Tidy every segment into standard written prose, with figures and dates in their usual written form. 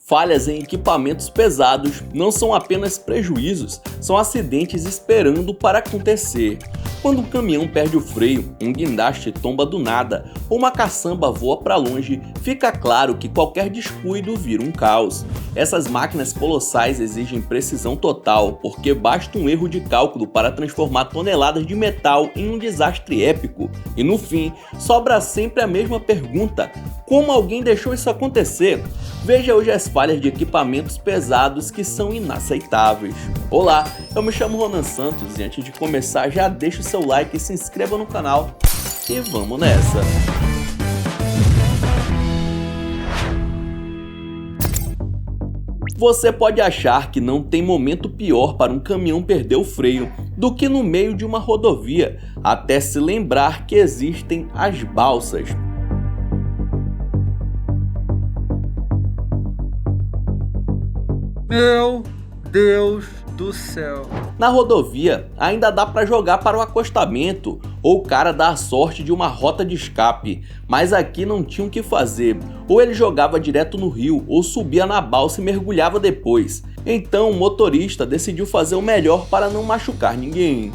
Falhas em equipamentos pesados não são apenas prejuízos, são acidentes esperando para acontecer. Quando um caminhão perde o freio, um guindaste tomba do nada ou uma caçamba voa para longe, fica claro que qualquer descuido vira um caos. Essas máquinas colossais exigem precisão total, porque basta um erro de cálculo para transformar toneladas de metal em um desastre épico. E no fim, sobra sempre a mesma pergunta: como alguém deixou isso acontecer? Veja hoje as falhas de equipamentos pesados que são inaceitáveis. Olá, eu me chamo Ronan Santos e antes de começar já deixa o seu like e se inscreva no canal e vamos nessa! Você pode achar que não tem momento pior para um caminhão perder o freio do que no meio de uma rodovia, até se lembrar que existem as balsas. Meu Deus do céu. Na rodovia, ainda dá para jogar para o acostamento ou o cara dá a sorte de uma rota de escape, mas aqui não tinha o que fazer, ou ele jogava direto no rio ou subia na balsa e mergulhava depois. Então o motorista decidiu fazer o melhor para não machucar ninguém.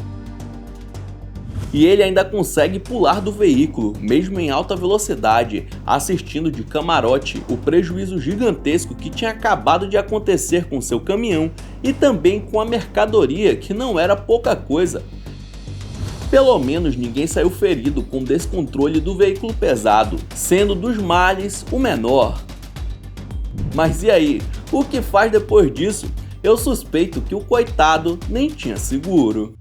E ele ainda consegue pular do veículo, mesmo em alta velocidade, assistindo de camarote o prejuízo gigantesco que tinha acabado de acontecer com seu caminhão e também com a mercadoria, que não era pouca coisa. Pelo menos ninguém saiu ferido com o descontrole do veículo pesado, sendo dos males o menor. Mas e aí, o que faz depois disso? Eu suspeito que o coitado nem tinha seguro.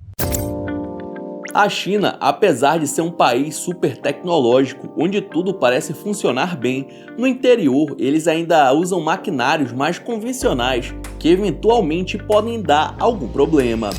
A China, apesar de ser um país super tecnológico, onde tudo parece funcionar bem, no interior eles ainda usam maquinários mais convencionais, que eventualmente podem dar algum problema.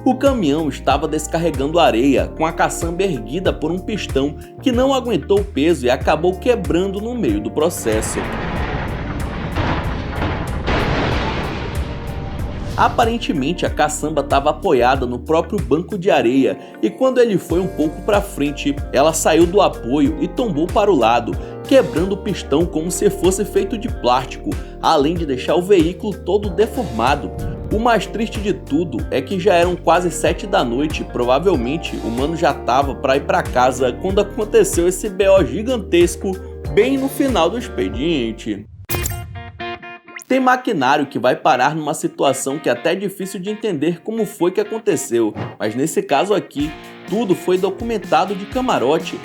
O caminhão estava descarregando areia com a caçamba erguida por um pistão que não aguentou o peso e acabou quebrando no meio do processo. Aparentemente a caçamba estava apoiada no próprio banco de areia e quando ele foi um pouco para frente, ela saiu do apoio e tombou para o lado, quebrando o pistão como se fosse feito de plástico, além de deixar o veículo todo deformado. O mais triste de tudo é que já eram quase 7 da noite, provavelmente o mano já tava para ir para casa quando aconteceu esse BO gigantesco bem no final do expediente. Tem maquinário que vai parar numa situação que é até difícil de entender como foi que aconteceu, mas nesse caso aqui, tudo foi documentado de camarote.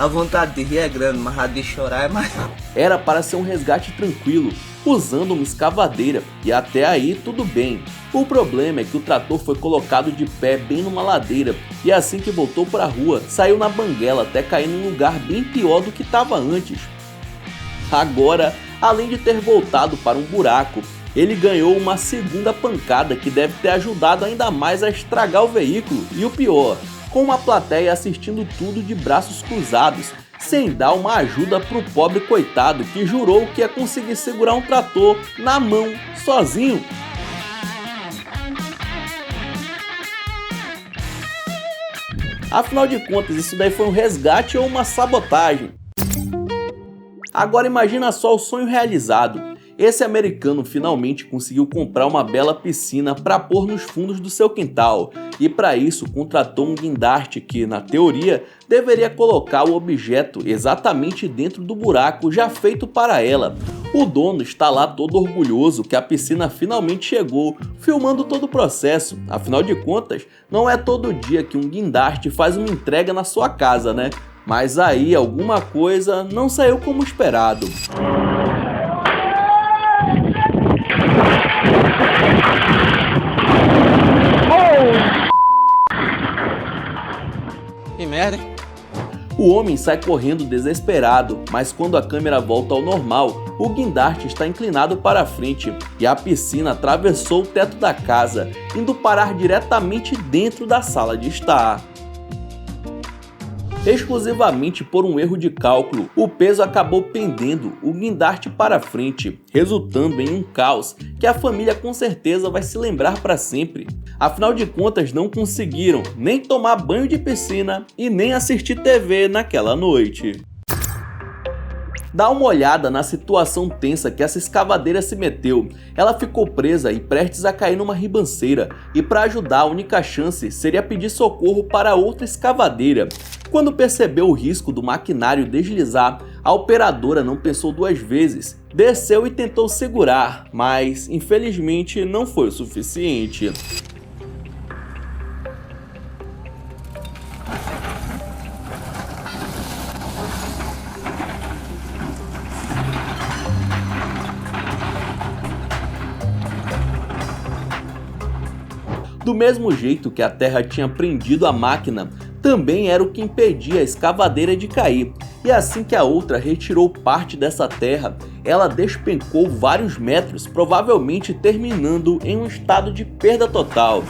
A vontade de rir é grande, mas a de chorar é maior. Era para ser um resgate tranquilo, usando uma escavadeira, e até aí tudo bem. O problema é que o trator foi colocado de pé bem numa ladeira, e assim que voltou para a rua, saiu na banguela até cair num lugar bem pior do que estava antes. Agora, além de ter voltado para um buraco, ele ganhou uma segunda pancada que deve ter ajudado ainda mais a estragar o veículo, e o pior, com uma plateia assistindo tudo de braços cruzados, sem dar uma ajuda pro pobre coitado que jurou que ia conseguir segurar um trator na mão, sozinho. Afinal de contas, isso daí foi um resgate ou uma sabotagem? Agora imagina só o sonho realizado. Esse americano finalmente conseguiu comprar uma bela piscina para pôr nos fundos do seu quintal e para isso contratou um guindaste que, na teoria, deveria colocar o objeto exatamente dentro do buraco já feito para ela. O dono está lá todo orgulhoso que a piscina finalmente chegou, filmando todo o processo. Afinal de contas, não é todo dia que um guindaste faz uma entrega na sua casa, né? Mas aí alguma coisa não saiu como esperado. Que merda, hein? O homem sai correndo desesperado, mas quando a câmera volta ao normal, o guindaste está inclinado para a frente e a piscina atravessou o teto da casa, indo parar diretamente dentro da sala de estar. Exclusivamente por um erro de cálculo, o peso acabou pendendo o guindaste para frente, resultando em um caos que a família com certeza vai se lembrar para sempre. Afinal de contas, não conseguiram nem tomar banho de piscina e nem assistir TV naquela noite. Dá uma olhada na situação tensa que essa escavadeira se meteu. Ela ficou presa e prestes a cair numa ribanceira, e para ajudar a única chance seria pedir socorro para outra escavadeira. Quando percebeu o risco do maquinário deslizar, a operadora não pensou duas vezes, desceu e tentou segurar, mas infelizmente não foi o suficiente. Do mesmo jeito que a terra tinha prendido a máquina, também era o que impedia a escavadeira de cair, e assim que a outra retirou parte dessa terra, ela despencou vários metros, provavelmente terminando em um estado de perda total.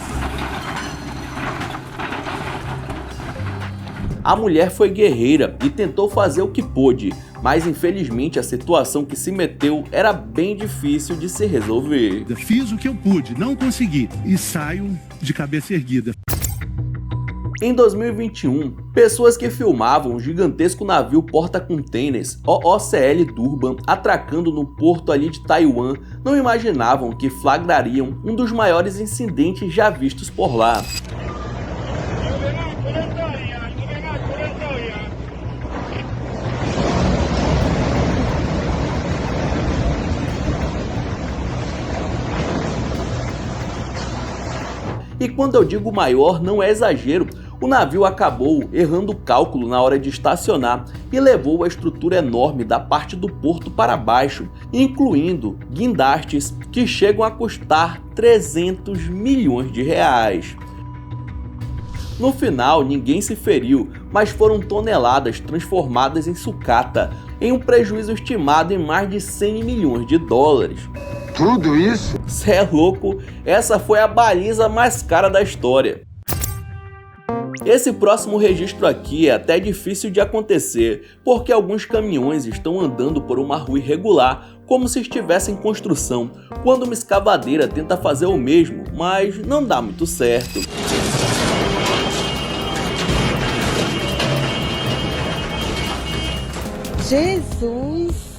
A mulher foi guerreira e tentou fazer o que pôde, mas infelizmente a situação que se meteu era bem difícil de se resolver. Fiz o que eu pude, não consegui e saio de cabeça erguida. Em 2021, pessoas que filmavam o gigantesco navio porta-containers OOCL Durban atracando no porto ali de Taiwan não imaginavam que flagrariam um dos maiores incidentes já vistos por lá. E quando eu digo maior, não é exagero, o navio acabou errando o cálculo na hora de estacionar e levou a estrutura enorme da parte do porto para baixo, incluindo guindastes que chegam a custar 300 milhões de reais. No final, ninguém se feriu, mas foram toneladas transformadas em sucata, em um prejuízo estimado em mais de 100 milhões de dólares. Tudo isso? Cê é louco, essa foi a baliza mais cara da história. Esse próximo registro aqui é até difícil de acontecer, porque alguns caminhões estão andando por uma rua irregular, como se estivesse em construção, quando uma escavadeira tenta fazer o mesmo, mas não dá muito certo. Jesus!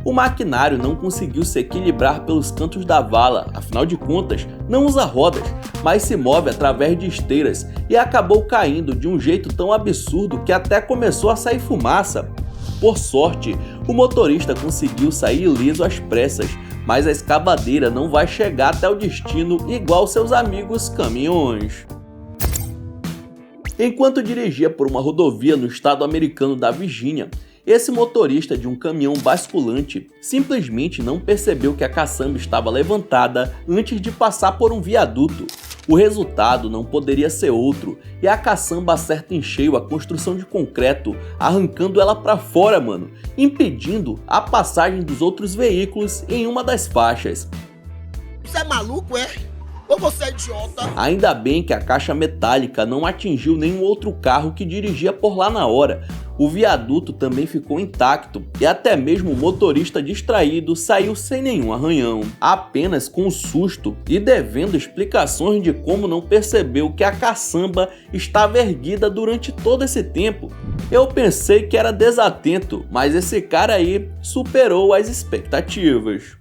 O maquinário não conseguiu se equilibrar pelos cantos da vala, afinal de contas, não usa rodas, mas se move através de esteiras e acabou caindo de um jeito tão absurdo que até começou a sair fumaça. Por sorte, o motorista conseguiu sair ileso às pressas, mas a escavadeira não vai chegar até o destino igual seus amigos caminhões. Enquanto dirigia por uma rodovia no estado americano da Virgínia, esse motorista de um caminhão basculante simplesmente não percebeu que a caçamba estava levantada antes de passar por um viaduto. O resultado não poderia ser outro, e a caçamba acerta em cheio a construção de concreto, arrancando ela para fora, mano, impedindo a passagem dos outros veículos em uma das faixas. Você é maluco, é? Ou você é idiota? Ainda bem que a caixa metálica não atingiu nenhum outro carro que dirigia por lá na hora. O viaduto também ficou intacto e até mesmo o motorista distraído saiu sem nenhum arranhão, apenas com susto e devendo explicações de como não percebeu que a caçamba estava erguida durante todo esse tempo. Eu pensei que era desatento, mas esse cara aí superou as expectativas.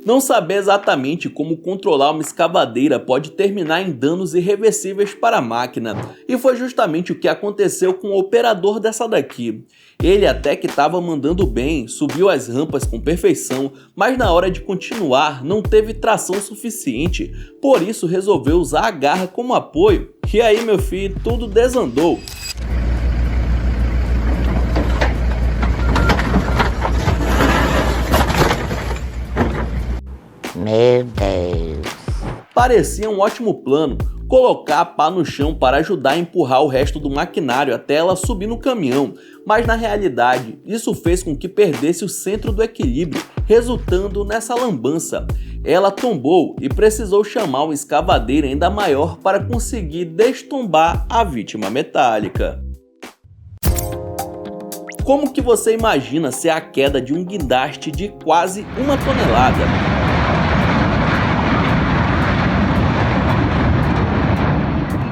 Não saber exatamente como controlar uma escavadeira pode terminar em danos irreversíveis para a máquina, e foi justamente o que aconteceu com o operador dessa daqui. Ele até que estava mandando bem, subiu as rampas com perfeição, mas na hora de continuar não teve tração suficiente, por isso resolveu usar a garra como apoio, e aí meu filho, tudo desandou. Meu Deus. Parecia um ótimo plano, colocar a pá no chão para ajudar a empurrar o resto do maquinário até ela subir no caminhão, mas na realidade isso fez com que perdesse o centro do equilíbrio, resultando nessa lambança. Ela tombou e precisou chamar uma escavadeira ainda maior para conseguir destombar a vítima metálica. Como que você imagina ser a queda de um guindaste de quase 1 tonelada?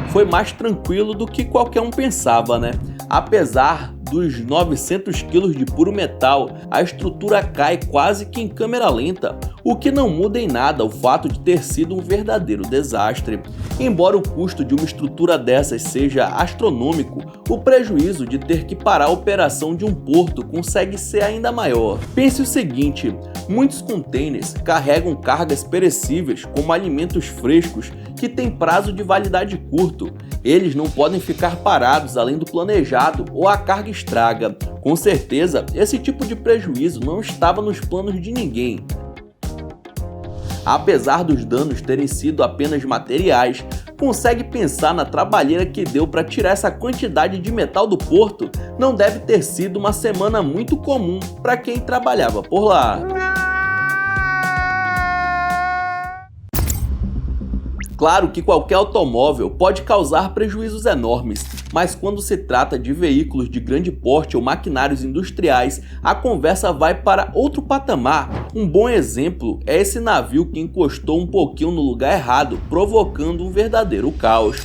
Foi mais tranquilo do que qualquer um pensava, né? Apesar dos 900 kg de puro metal, a estrutura cai quase que em câmera lenta, o que não muda em nada o fato de ter sido um verdadeiro desastre. Embora o custo de uma estrutura dessas seja astronômico, o prejuízo de ter que parar a operação de um porto consegue ser ainda maior. Pense o seguinte, muitos containers carregam cargas perecíveis como alimentos frescos que têm prazo de validade curto. Eles não podem ficar parados além do planejado ou a carga estraga. Com certeza, esse tipo de prejuízo não estava nos planos de ninguém. Apesar dos danos terem sido apenas materiais, consegue pensar na trabalheira que deu para tirar essa quantidade de metal do porto? Não deve ter sido uma semana muito comum para quem trabalhava por lá. Claro que qualquer automóvel pode causar prejuízos enormes, mas quando se trata de veículos de grande porte ou maquinários industriais, a conversa vai para outro patamar. Um bom exemplo é esse navio que encostou um pouquinho no lugar errado, provocando um verdadeiro caos.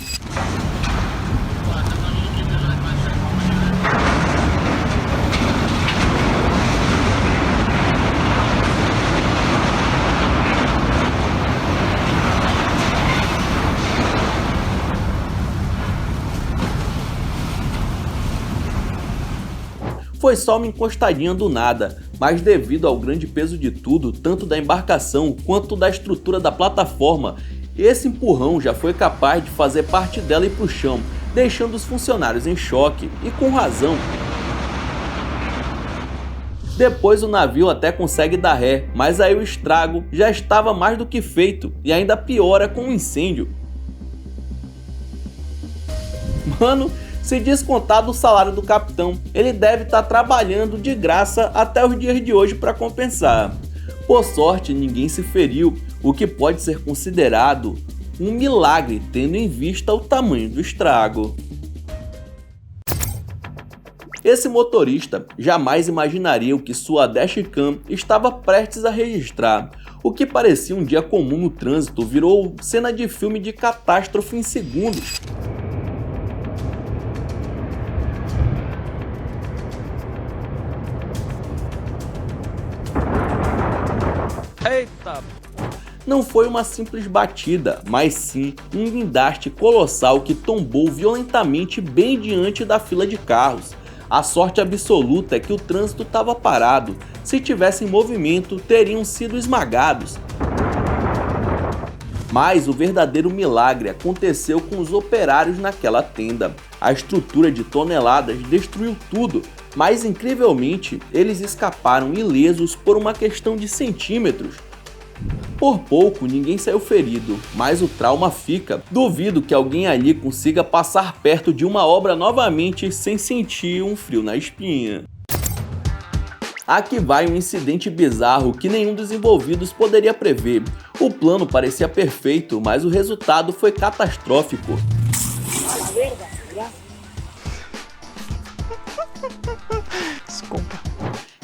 Foi só uma encostadinha do nada, mas devido ao grande peso de tudo, tanto da embarcação quanto da estrutura da plataforma, esse empurrão já foi capaz de fazer parte dela ir para o chão, deixando os funcionários em choque, e com razão. Depois o navio até consegue dar ré, mas aí o estrago já estava mais do que feito, e ainda piora com o incêndio. Mano, se descontar do salário do capitão, ele deve estar trabalhando de graça até os dias de hoje para compensar. Por sorte, ninguém se feriu, o que pode ser considerado um milagre, tendo em vista o tamanho do estrago. Esse motorista jamais imaginaria o que sua dashcam estava prestes a registrar. O que parecia um dia comum no trânsito virou cena de filme de catástrofe em segundos. Eita! Não foi uma simples batida, mas sim um guindaste colossal que tombou violentamente bem diante da fila de carros. A sorte absoluta é que o trânsito estava parado. Se tivesse em movimento, teriam sido esmagados. Mas o verdadeiro milagre aconteceu com os operários naquela tenda. A estrutura de toneladas destruiu tudo, mas incrivelmente eles escaparam ilesos por uma questão de centímetros. Por pouco ninguém saiu ferido, mas o trauma fica. Duvido que alguém ali consiga passar perto de uma obra novamente sem sentir um frio na espinha. Aqui vai um incidente bizarro que nenhum dos envolvidos poderia prever. O plano parecia perfeito, mas o resultado foi catastrófico. Desculpa.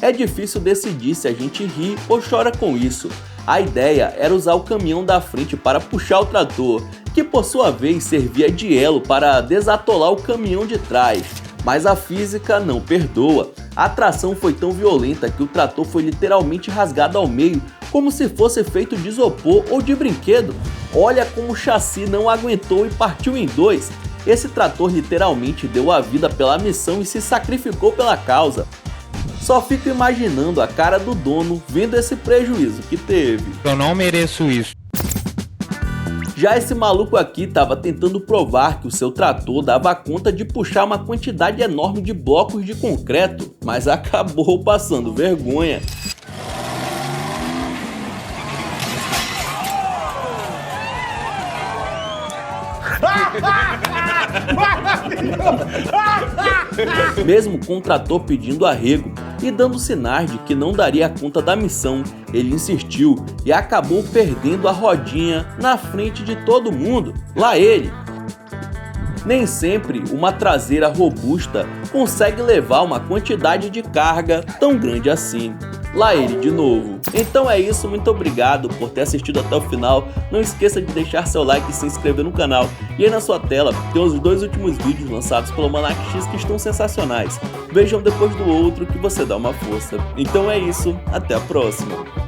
É difícil decidir se a gente ri ou chora com isso. A ideia era usar o caminhão da frente para puxar o trator, que por sua vez servia de elo para desatolar o caminhão de trás. Mas a física não perdoa. A tração foi tão violenta que o trator foi literalmente rasgado ao meio, como se fosse feito de isopor ou de brinquedo. Olha como o chassi não aguentou e partiu em dois. Esse trator literalmente deu a vida pela missão e se sacrificou pela causa. Só fico imaginando a cara do dono vendo esse prejuízo que teve. Eu não mereço isso. Já esse maluco aqui estava tentando provar que o seu trator dava conta de puxar uma quantidade enorme de blocos de concreto, mas acabou passando vergonha. Mesmo com o trator pedindo arrego e dando sinais de que não daria conta da missão, ele insistiu e acabou perdendo a rodinha na frente de todo mundo. Lá ele. Nem sempre uma traseira robusta consegue levar uma quantidade de carga tão grande assim. Lá ele de novo. Então é isso, muito obrigado por ter assistido até o final. Não esqueça de deixar seu like e se inscrever no canal. E aí na sua tela tem os 2 últimos vídeos lançados pelo Monark X que estão sensacionais. Vejam depois do outro que você dá uma força. Então é isso, até a próxima.